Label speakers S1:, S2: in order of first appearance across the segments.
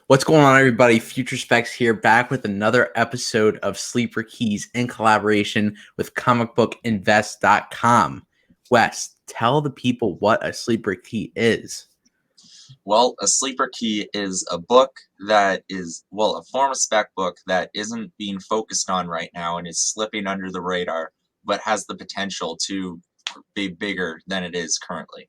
S1: What's going on, everybody? Future Specs here, back with another episode of Sleeper Keys in collaboration with comicbookinvest.com. Wes, tell the people what a sleeper key is.
S2: Well, a sleeper key is a book that is, a form of spec book that isn't being focused on right now and is slipping under the radar, but has the potential to be bigger than it is currently.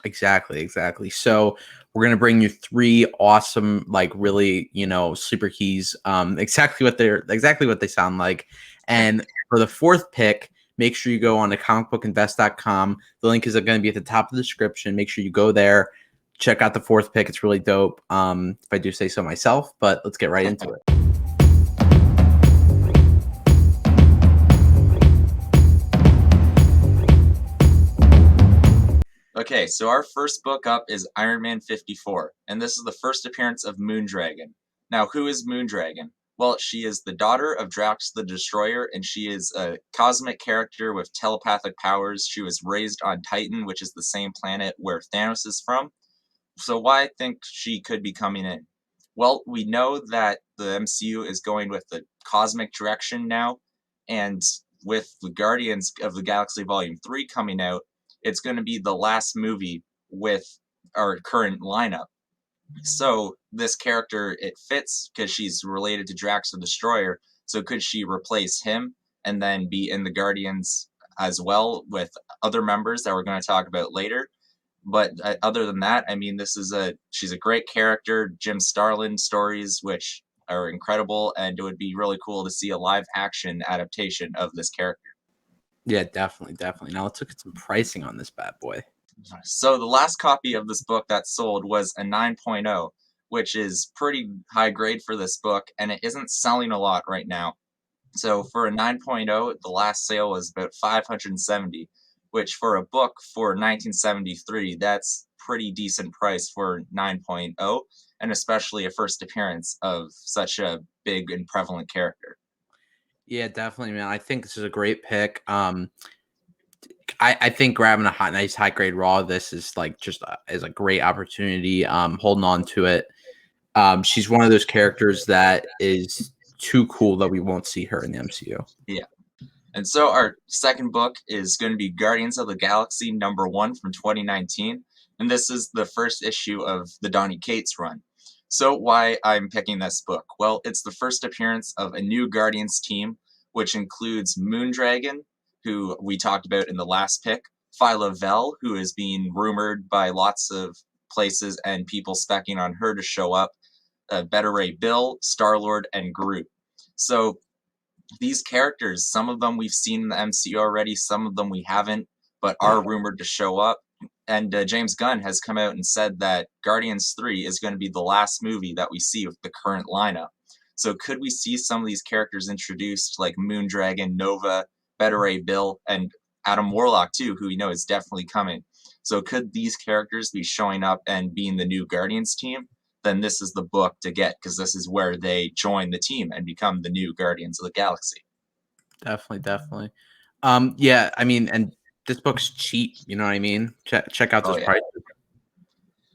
S1: Exactly. So we're gonna bring you three awesome, really, sleeper keys. Exactly what they sound like. And for the fourth pick, make sure you go on to comicbookinvest.com. The link is going to be at the top of the description. Make sure you go there, check out the fourth pick. It's really dope. If I do say so myself, but let's get right into it.
S2: Okay, so our first book up is Iron Man 54, and this is the first appearance of Moondragon. Now, who is Moondragon? Well, she is the daughter of Drax the Destroyer, and she is a cosmic character with telepathic powers. She was raised on Titan, which is the same planet where Thanos is from. So why I think she could be coming in? Well, we know that the MCU is going with the cosmic direction now, and with the Guardians of the Galaxy Volume 3 coming out, it's going to be the last movie with our current lineup. So this character, it fits because she's related to Drax the Destroyer. So could she replace him and then be in the Guardians as well with other members that we're going to talk about later? But other than that, I mean, she's a great character. Jim Starlin stories, which are incredible, and it would be really cool to see a live action adaptation of this character.
S1: Yeah, definitely. Now let's look at some pricing on this bad boy.
S2: So the last copy of this book that sold was a 9.0, which is pretty high grade for this book, and it isn't selling a lot right now. So for a 9.0, the last sale was about 570, which for a book for 1973, that's pretty decent price for 9.0, and especially a first appearance of such a big and prevalent character.
S1: Yeah, definitely, man. I think this is a great pick. I think grabbing a nice high grade raw this is is a great opportunity. Holding on to it. She's one of those characters that is too cool that we won't see her in the MCU.
S2: Yeah. And so our second book is going to be Guardians of the Galaxy #1 from 2019. And this is the first issue of the Donny Cates run. So why I'm picking this book? Well, it's the first appearance of a new Guardians team, which includes Moondragon, who we talked about in the last pick, Phyla Vell, who is being rumored by lots of places and people specking on her to show up, Beta Ray Bill, Star-Lord, and Groot. So these characters, some of them we've seen in the MCU already, some of them we haven't, but are rumored to show up. And James Gunn has come out and said that Guardians 3 is going to be the last movie that we see with the current lineup. So could we see some of these characters introduced, like Moondragon, Nova, Beta Ray Bill, and Adam Warlock too, who we know is definitely coming. So could these characters be showing up and being the new Guardians team? Then this is the book to get, because this is where they join the team and become the new Guardians of the Galaxy.
S1: Definitely. Yeah, I mean, and this book's cheap, you know what I mean? Check out this price.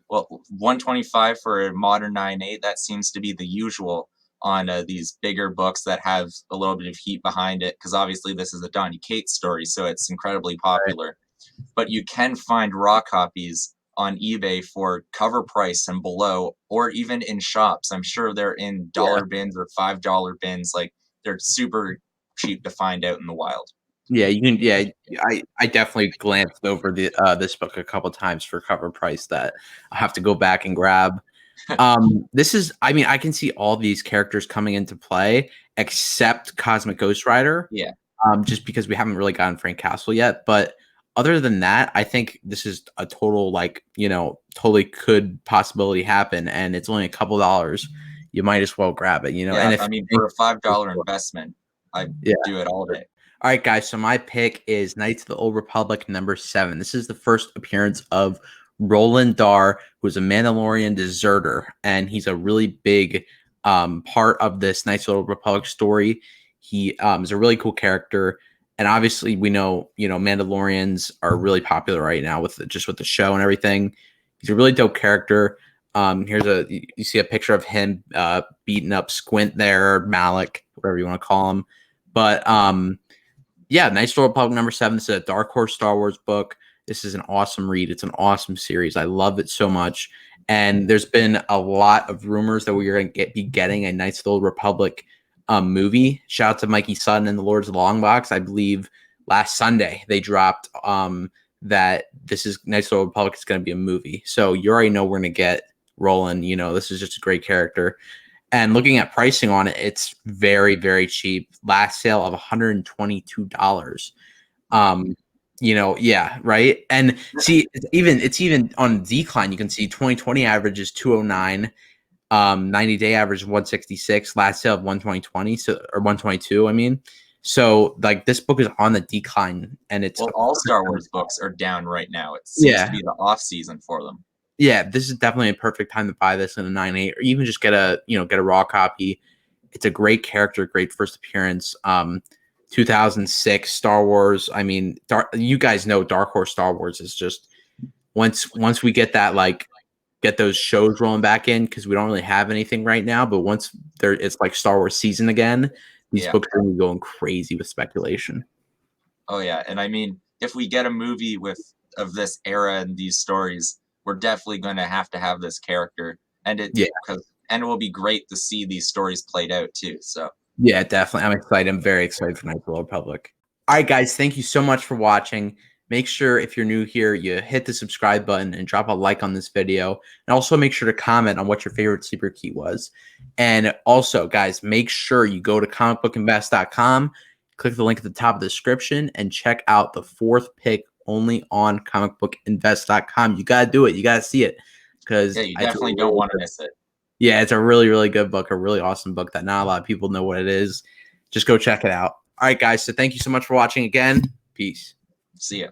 S2: Well, 125 for a modern 9.8, that seems to be the usual on these bigger books that have a little bit of heat behind it, because obviously this is a Donny Cates story, so it's incredibly popular. Right. But you can find raw copies on eBay for cover price and below, or even in shops. I'm sure they're in dollar bins or $5 bins. Like, they're super cheap to find out in the wild.
S1: Yeah, you can. Yeah, I definitely glanced over this book a couple times for cover price that I have to go back and grab. This is, I mean, I can see all these characters coming into play except Cosmic Ghost Rider.
S2: Yeah.
S1: Just because we haven't really gotten Frank Castle yet, but other than that, I think this is a total, totally could possibility happen, and it's only a couple dollars. You might as well grab it,
S2: Yeah, and if, I mean, for a $5 investment, I'd do it all day.
S1: All right, guys. So my pick is Knights of the Old Republic #7. This is the first appearance of Rohlan Dyre, who's a Mandalorian deserter, and he's a really big part of this Knights of the Old Republic story. He is a really cool character, and obviously we know Mandalorians are really popular right now with the show and everything. He's a really dope character. Here's you see a picture of him beating up Squint there, or Malik, whatever you want to call him. But yeah, Knights of the Old Republic #7. This is a Dark Horse Star Wars book. This is an awesome read. It's an awesome series. I love it so much. And there's been a lot of rumors that we're going to be getting a Knights of the Old Republic movie. Shout out to Mikey Sutton and the Lords of the Long Box. I believe last Sunday they dropped that this is Knights of the Old Republic is going to be a movie. So you already know we're going to get Rohlan. You know, this is just a great character. And looking at pricing on it, it's very, very cheap. Last sale of $122. You know, yeah, right. And see, it's even on decline. You can see 2020 average is 209, 90-day average is 166, last sale of 120, so or 122. I mean, so like this book is on the decline, and it's
S2: all Star Wars books are down right now. It seems to be the off season for them.
S1: Yeah, this is definitely a perfect time to buy this in a 9.8, or even just get a raw copy. It's a great character, great first appearance. 2006 Star Wars. I mean, you guys know Dark Horse Star Wars is just once we get that, like, get those shows rolling back in, because we don't really have anything right now. But once it's like Star Wars season again, these books are going to be going crazy with speculation.
S2: Oh yeah, and I mean, if we get a movie of this era and these stories, we're definitely going to have this character, and it will be great to see these stories played out too. So.
S1: Yeah, definitely. I'm excited. I'm very excited for Knights of the Old Republic. All right, guys. Thank you so much for watching. Make sure, if you're new here, you hit the subscribe button and drop a like on this video. And also make sure to comment on what your favorite sleeper key was. And also, guys, make sure you go to comicbookinvest.com, click the link at the top of the description, and check out the 4th pick only on comicbookinvest.com. You got to do it. You got to see it. Because
S2: you definitely don't want to miss it.
S1: Yeah, it's a really, really good book, a really awesome book that not a lot of people know what it is. Just go check it out. All right, guys. So thank you so much for watching again. Peace.
S2: See ya.